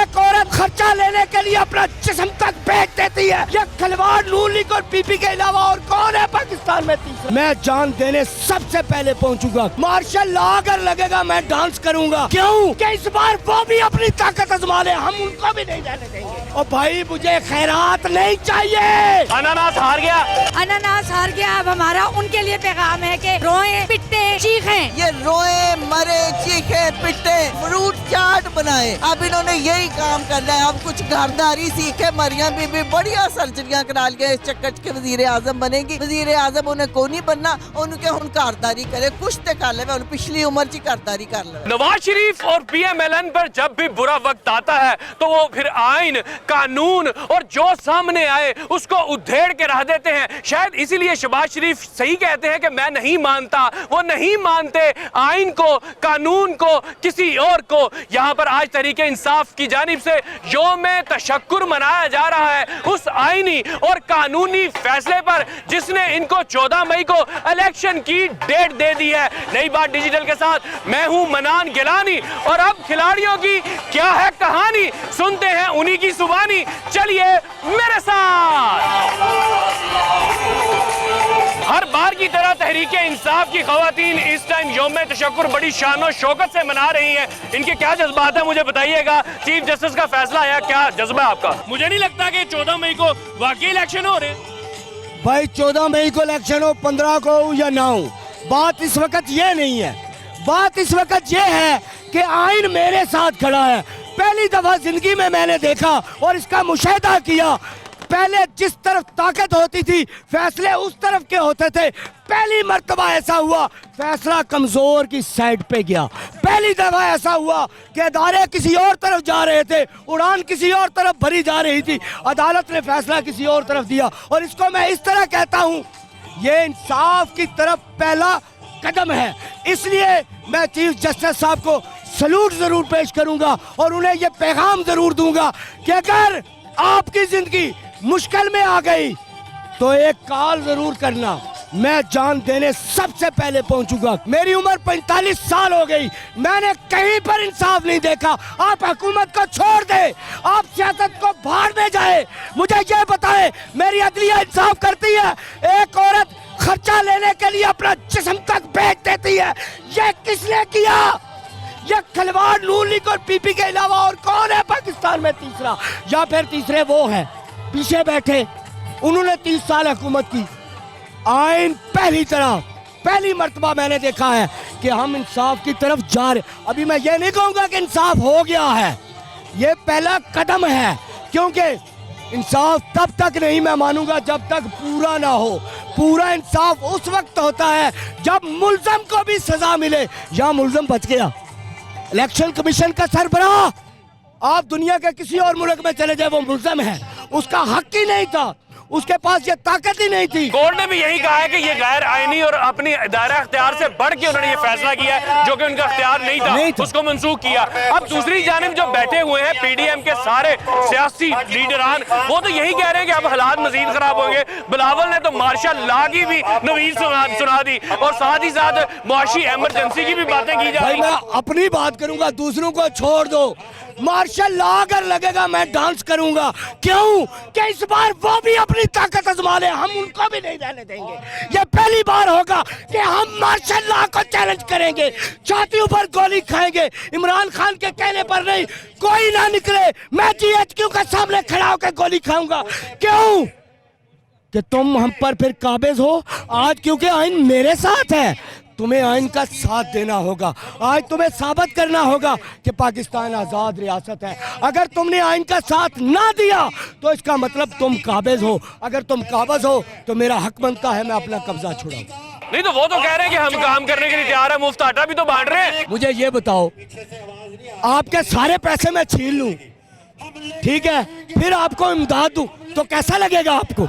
एक औरत खर्चा लेने के लिए अपना जिस्म तक बेच देती है। ये खिलवाड़ नून लीग और पीपी के अलावा और कौन है पाकिस्तान में तीसरा? मैं जान देने सबसे पहले पहुंचूंगा। मार्शल लॉ अगर लगेगा मैं डांस करूंगा। क्यों? कि इस बार वो भी अपनी ताकत आजमा ले, हम उनको भी नहीं रहने देंगे। और भाई मुझे खैरात नहीं चाहिए। अनानास हार गया, अनानास हार गया। अब हमारा उनके लिए पैगाम है कि रोएं, पिटे, चीखें। ये रोए, मरे, चीखे, पिटे, फ्रूट चाट बनाए। अब इन्होंने यही काम करना है। अब कुछ घरदारी सीखे। मरियम बीबी बढ़िया सर्जरियां करा लिया, इस चक्कर के वजीर आजम बनेगी। वजीर आजम उन्हें को नहीं बनना, उनके हुन घरदारी करे, कुछ तो कर ले, पिछली उम्र ची घरदारी कर ले। नवाज शरीफ और पीएमएलएन पर जब भी बुरा वक्त आता है तो वो फिर आइन, कानून और जो सामने आए उसको उधेड़ के रह देते हैं। शायद इसीलिए शहबाज शरीफ सही कहते हैं कि मैं नहीं मानता। वो नहीं मानते आइन को, कानून को, किसी और को। यहाँ पर आज तहरीके इंसाफ की जानिब से योम तशक्कुर मनाया जा रहा है उस आइनी और कानूनी फैसले पर जिसने इनको 14 मई को इलेक्शन की डेट दे दी है। नई बात डिजिटल के साथ मैं हूं मनान गिलानी और अब खिलाड़ियों की क्या है कहानी, सुनते हैं उन्हीं की जुबानी। चलिए मेरे साथ। हर बार की तरह तहरीके इंसाफ की खवातीन इस टाइम योम तशक्कुर बड़ी शान और शौकत से मना रही हैं। इनके क्या जज्बात है मुझे बताइएगा। चीफ जस्टिस का फैसला आया, क्या जज्बा है आपका? मुझे नहीं लगता कि 14 मई को वाकई इलेक्शन हो रहे हैं। भाई 14 मई को इलेक्शन हो, 15 को हो या ना हो, बात इस वक्त ये नहीं है। बात इस वक्त ये है कि आइन मेरे साथ खड़ा है। पहली दफा जिंदगी में मैंने देखा और इसका मुशाहिदा किया। पहले जिस तरफ ताकत होती थी फैसले उस तरफ के होते थे। पहली मर्तबा ऐसा हुआ फैसला कमजोर की साइड पे गया। पहली दफा ऐसा हुआ कि अदालत किसी और तरफ जा रहे थे, उड़ान किसी और तरफ भरी जा रही थी, अदालत ने फैसला किसी और तरफ दिया। और इसको मैं इस तरह कहता हूं, ये इंसाफ की तरफ पहला कदम है। इसलिए मैं चीफ जस्टिस साहब को सलूट जरूर पेश करूंगा और उन्हें यह पैगाम जरूर दूंगा कि अगर आपकी जिंदगी मुश्किल में आ गई तो एक कॉल जरूर करना। मैं जान देने सबसे पहले पहुंचूंगा। मेरी उम्र 45 साल हो गई, मैंने कहीं पर इंसाफ नहीं देखा। आप हुकूमत को छोड़ दे, आप सियासत को बाहर में जाए। मुझे ये बताएं, मेरी अदलिया इंसाफ करती है? एक औरत खर्चा लेने के लिए अपना जिस्म तक बेच देती है। ये किसने किया? ये खिलवाड़ नून लीग और पीपी के अलावा और कौन है पाकिस्तान में तीसरा? या फिर तीसरे वो है पीछे बैठे, उन्होंने 30 साल हुकूमत की। आइन पहली मर्तबा मैंने देखा है कि हम इंसाफ की तरफ जा रहे। अभी मैं ये नहीं कहूँगा कि इंसाफ हो गया है, ये पहला कदम है। क्योंकि इंसाफ तब तक नहीं मैं मानूंगा जब तक पूरा ना हो। पूरा इंसाफ उस वक्त होता है जब मुल्ज़म को भी सजा मिले। या मुल्ज़म बच गया, इलेक्शन कमीशन का सरबराह आप दुनिया के किसी और मुल्क में चले जाए, वो मुल्ज़म है, उसका हक ही नहीं था, उसके पास ये ताकत ही नहीं थी। कोर्ट ने भी यही कहा है कि ये गैर आईनी और अपनी दायरा इख्तियार से बढ़ के उन्होंने ये फैसला किया है जो कि उनका इख्तियार नहीं था, उसको मंसूख किया। अब दूसरी जानिब जो बैठे हुए हैं पीडीएम के सारे सियासी लीडरान, वो तो यही कह रहे हैं कि अब हालात मजीद खराब होंगे। बिलावल ने तो मार्शल लॉ की भी नवीद सुना दी और साथ ही साथ मुआशी इमरजेंसी की भी बातें की जा रही। मैं अपनी बात करूंगा, दूसरों को छोड़ दो। मार्शल लॉ अगर लगेगा मैं डांस करूंगा। क्यों? कि इस बार वो भी अपनी ताकत आजमा ले, हम उनको भी नहीं रहने देंगे। ये पहली बार होगा कि हम मार्शल लॉ को चैलेंज करेंगे, छातियों पर गोली खाएंगे। इमरान खान के कहने पर नहीं, कोई ना निकले, मैं GHQ के सामने खड़ा होकर गोली खाऊंगा। क्यों? कि तुम हम पर फिर काबिज हो आज, क्योंकि आइन मेरे साथ है। तुम्हें आइन का साथ देना होगा। आज तुम्हें साबित करना होगा कि पाकिस्तान आज़ाद रियासत है। अगर तुमने आइन का साथ ना दिया तो इसका मतलब तुम काबिज हो। अगर तुम काबिज हो तो मेरा हक बनता है मैं अपना कब्जा छुड़ाऊं। नहीं तो वो तो कह रहे हैं कि हम काम करने के लिए तैयार है, मुफ्त आटा भी तो बांट रहे हैं। मुझे ये बताओ, आपके सारे पैसे मैं छीन लूं, ठीक है, फिर आपको इमदाद दूं तो कैसा लगेगा आपको?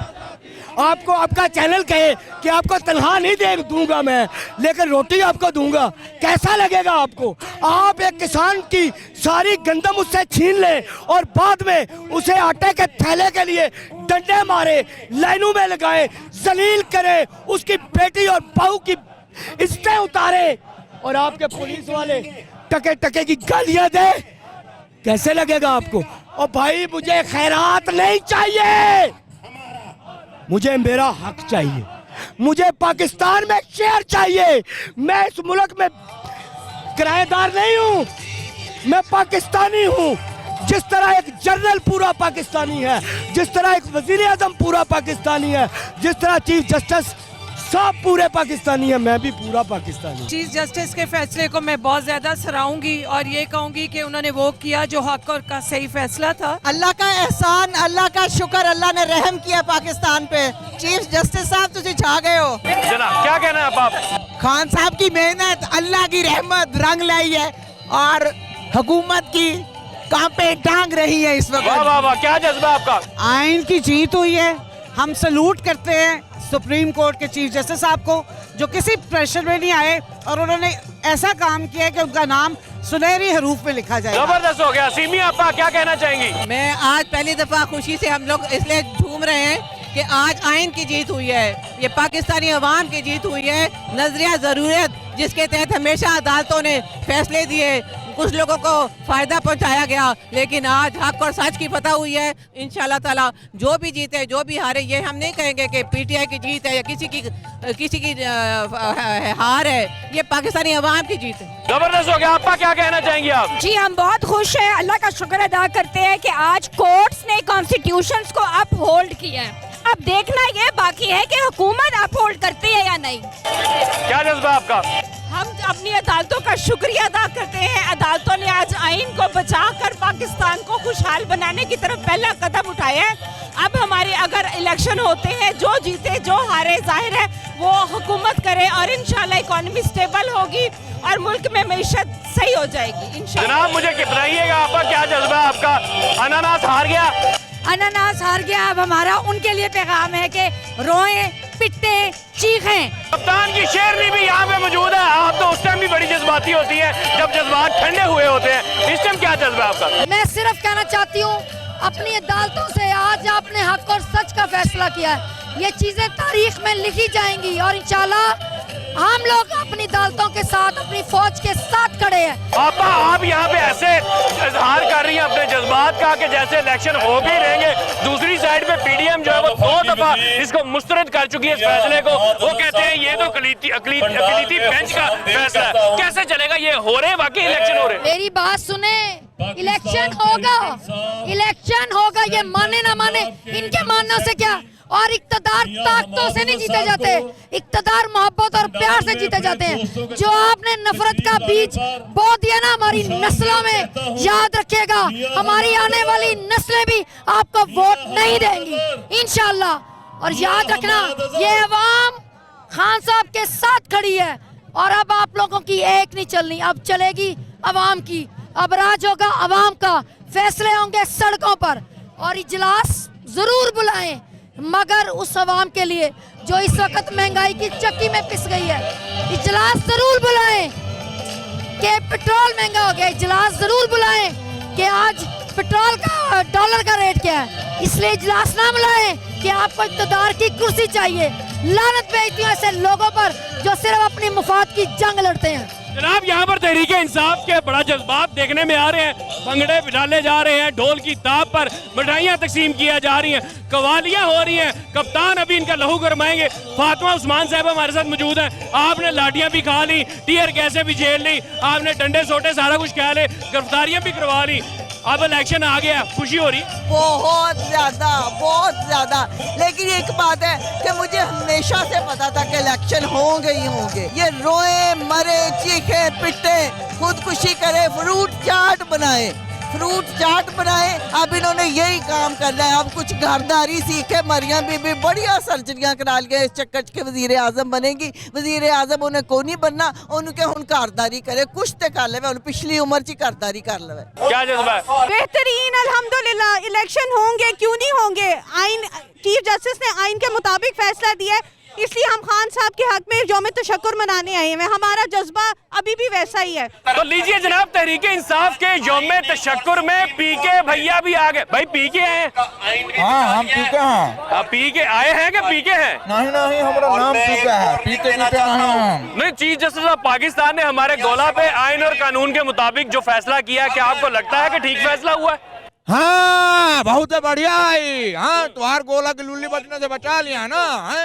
आपको आपका चैनल कहे कि आपको तनख्वाह नहीं दे दूंगा मैं, लेकिन रोटी आपको दूंगा, कैसा लगेगा आपको? आप एक किसान की सारी गंदम उससे छीन ले और बाद में उसे आटे के थैले के लिए डंडे मारे, लाइनों में लगाए, जलील करे, उसकी बेटी और बहू की इज्जतें उतारे और आपके पुलिस वाले टके टके की गालियां दे। कैसे लगेगा आपको? और भाई मुझे खैरात नहीं चाहिए, मुझे मेरा हक चाहिए, मुझे पाकिस्तान में शेयर चाहिए। मैं इस मुल्क में किराएदार नहीं हूँ, मैं पाकिस्तानी हूँ। जिस तरह एक जनरल पूरा पाकिस्तानी है, जिस तरह एक वजीर आजम पूरा पाकिस्तानी है, जिस तरह चीफ जस्टिस सब पूरे पाकिस्तानी है, मैं भी पूरा पाकिस्तानी। चीफ जस्टिस के फैसले को मैं बहुत ज्यादा सराहूंगी और ये कहूंगी कि उन्होंने वो किया जो हक और का सही फैसला था। अल्लाह का एहसान, अल्लाह का शुक्र, अल्लाह ने रहम किया पाकिस्तान पे। चीफ जस्टिस साहब तुझे छा गए हो। जनाब क्या कहना है आप? खान साहब की मेहनत, अल्लाह की रहमत रंग लाई है और हुकूमत की कांपे टांग रही है इस वक्त। वाह वाह वाह, क्या जज्बा आपका? आइन की जीत हुई है, हम सलूट करते हैं सुप्रीम कोर्ट के चीफ जस्टिस साहब को, जो किसी प्रेशर में नहीं आए और उन्होंने ऐसा काम किया कि उनका नाम सुनहरी हरूफ में लिखा जाए। जबरदस्त हो गया। सीमी आपा क्या कहना चाहेंगी? मैं आज पहली दफा खुशी से हम लोग इसलिए झूम रहे हैं कि आज आइन की जीत हुई है, ये पाकिस्तानी अवाम की जीत हुई है। नजरिया ज़रूरत जिसके तहत हमेशा अदालतों ने फैसले दिए, कुछ लोगों को फायदा पहुंचाया गया, लेकिन आज हक और सच की फतह हुई है। इंशाल्लाह ताला जो भी जीते जो भी हारे, ये हम नहीं कहेंगे कि पीटीआई की जीत है या किसी की हार है, ये पाकिस्तानी अवाम की जीत है। जबरदस्त हो गया। आपा क्या कहना चाहेंगी आप? जी हम बहुत खुश हैं, अल्लाह का शुक्र अदा करते हैं कि आज कोर्ट्स ने कॉन्स्टिट्यूशंस को अप होल्ड किया है। अब देखना ये बाकी है कि हुकूमत अप होल्ड करती है या नहीं। क्या जज्बा आपका? हम अपनी अदालतों का शुक्रिया अदा करते हैं। अदालतों ने आज आइन को बचाकर पाकिस्तान को खुशहाल बनाने की तरफ पहला कदम उठाया है। अब हमारे अगर इलेक्शन होते हैं, जो जीते जो हारे, जाहिर है वो हुकूमत करे और इंशाल्लाह इकोनॉमी स्टेबल होगी और मुल्क में मईशत सही हो जाएगी इंशाल्लाह। जनाब मुझे बताइएगा आपा क्या जज्बा है आपका? अनानास हार गया, अनानास हार गया। अब हमारा उनके लिए पैगाम है कि रोएं, पिटें, चीखें। कप्तान की शेरनी भी यहाँ पे मौजूद है। आप तो उस टाइम भी बड़ी जज्बाती होती है जब जज्बात ठंडे हुए होते हैं, इस टाइम क्या जज्बा है आपका? मैं सिर्फ कहना चाहती हूँ, अपनी अदालतों से आज आपने हक और सच का फैसला किया है, ये चीजें तारीख में लिखी जाएंगी और इंशाल्लाह हम लोग अपनी अदालतों के साथ, अपनी फौज के साथ खड़े हैं। आपा आप यहाँ पे ऐसे इजहार कर रही हैं अपने जज्बात का कि जैसे इलेक्शन हो भी रहेंगे। दूसरी साइड पे पीडीएम जो है वो 2 दफा इसको मुस्तरद कर चुकी है इस फैसले को। वो कहते हैं ये तो अकलीती बेंच का फैसला है। कैसे चलेगा ये? हो रहे वाकई इलेक्शन हो रहे? मेरी बात सुने, इलेक्शन होगा, इलेक्शन होगा, ये माने ना माने इनके मानने से क्या। और इक्तदार ताकतों से नहीं जीते जाते, इक्तदार मोहब्बत और प्यार से जीते जाते हैं। जो आपने नफरत का बीज बो दिया ना हमारी नस्लों में, याद रखिएगा हमारी आने वाली नस्लें भी आपको वोट नहीं देंगी इंशाल्लाह। और याद रखना ये अवाम खान साहब के साथ खड़ी है और अब आप लोगों की एक नहीं चलनी, अब चलेगी अवाम की। अब राज होगा अवाम का, फैसले होंगे सड़कों पर और इजलास जरूर बुलाएं, मगर उस अवाम के लिए जो इस वक्त महंगाई की चक्की में पिस गई है। इजलास जरूर बुलाएं कि पेट्रोल महंगा हो गया, इजलास जरूर बुलाएं कि आज पेट्रोल का डॉलर का रेट क्या है। इसलिए इजलास ना बुलाएं कि आपको इक़्तिदार की कुर्सी चाहिए। लानत भेजती हूं ऐसे लोगों पर जो सिर्फ अपनी मुफाद की जंग लड़ते हैं। जनाब यहाँ पर तहरीक इंसाफ के बड़ा जज्बात देखने में आ रहे हैं, भंगड़े डाले जा रहे हैं, ढोल की ताप पर मिठाइयाँ तकसीम किया जा रही हैं, कवालियाँ हो रही हैं। कप्तान अभी इनका लहू गरमाएंगे। फातिमा उस्मान साहब हमारे साथ मौजूद हैं। आपने लाठियाँ भी खा ली, टीयर गैसें भी झेल ली, आपने डंडे सोटे सारा कुछ कह ले, गिरफ्तारियाँ भी करवा ली। अब इलेक्शन आ गया, खुशी हो रही? बहुत ज्यादा। लेकिन एक बात है कि मुझे हमेशा से पता था कि इलेक्शन होंगे ही होंगे। ये रोए, मरे, चीखे, पिटे, खुदकुशी करे, फ्रूट चाट बनाए। अब इन्होंने यही काम करना है। अब कुछ घरदारी सीखे। मरियम बीबी बढ़िया सर्जरियां करा लिया, इस चक्कर के वजीर आजम बनेगी। वजीर आजम उन्हें को नहीं बनना, उनके हुन घरदारी करे, कुछ तो कर ले, पिछली उम्र च घरदारी कर ले। क्या जज्बा है? बेहतरीन, अल्हम्दुलिल्लाह। इलेक्शन होंगे, क्यों नहीं होंगे। आइन, चीफ जस्टिस ने आइन के मुताबिक फैसला दिया है इसलिए हम खान साहब के हक में यौम तशक्कुर मनाने आए हैं। हमारा जज्बा अभी भी वैसा ही है। तो लीजिए जनाब, तहरीके इंसाफ के यौम तशक्कुर में पीके भैया भी आ गए। भाई पीके हैं? हाँ, हम पीके हैं। पीके आए हैं कि पीके हैं? नहीं नहीं, हमारा नाम पीके है, पीके नहीं। नहीं, चीफ जस्टिस ऑफ पाकिस्तान ने हमारे गोला पे आइन और कानून के मुताबिक जो फैसला किया, क्या आपको लगता है कि ठीक फैसला हुआ है? हाँ, बहुत बढ़िया है। हाँ, तुम्हार गोला की लुल्ली बचने से बचा लिया ना।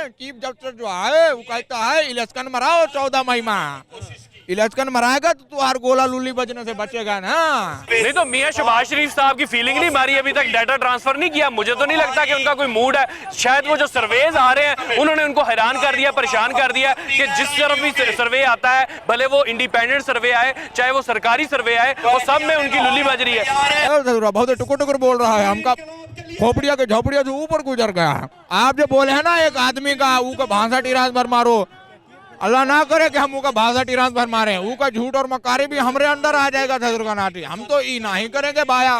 चीफ जस्टिस जो है वो कहता है इलेक्शन मराओ 14 मई में। इलेक्शन मराएगा तो तुम्हार गोला लुल्ली बचने से बचेगा ना। नहीं तो मियां शहबाज शरीफ साहब की फीलिंग नहीं मारी, अभी तक डाटा ट्रांसफर नहीं किया। मुझे तो नहीं लगता कि उनका कोई मूड है। शायद वो जो सर्वेज आ रहे हैं उन्होंने उनको हैरान कर दिया, परेशान कर दिया कि जिस तरफ भी सर्वे आता है, भले वो इंडिपेंडेंट सर्वे आए चाहे वो सरकारी सर्वे आए, वो सब में उनकी लुल्ली बज रही है। बहुत टुकुर टुकुर बोल रहा है, हमका खोपड़िया के झोपड़िया जो ऊपर गुजर गया है। आप जो बोले हैं ना एक आदमी का ऊ का भाषा टिरास भर मारो, अल्लाह ना करे कि हम उनका भाषा टिरास भर मारे। ऊ का झूठ और मकारी भी हमरे अंदर आ जाएगा। हम तो ई नहीं करेंगे बाया।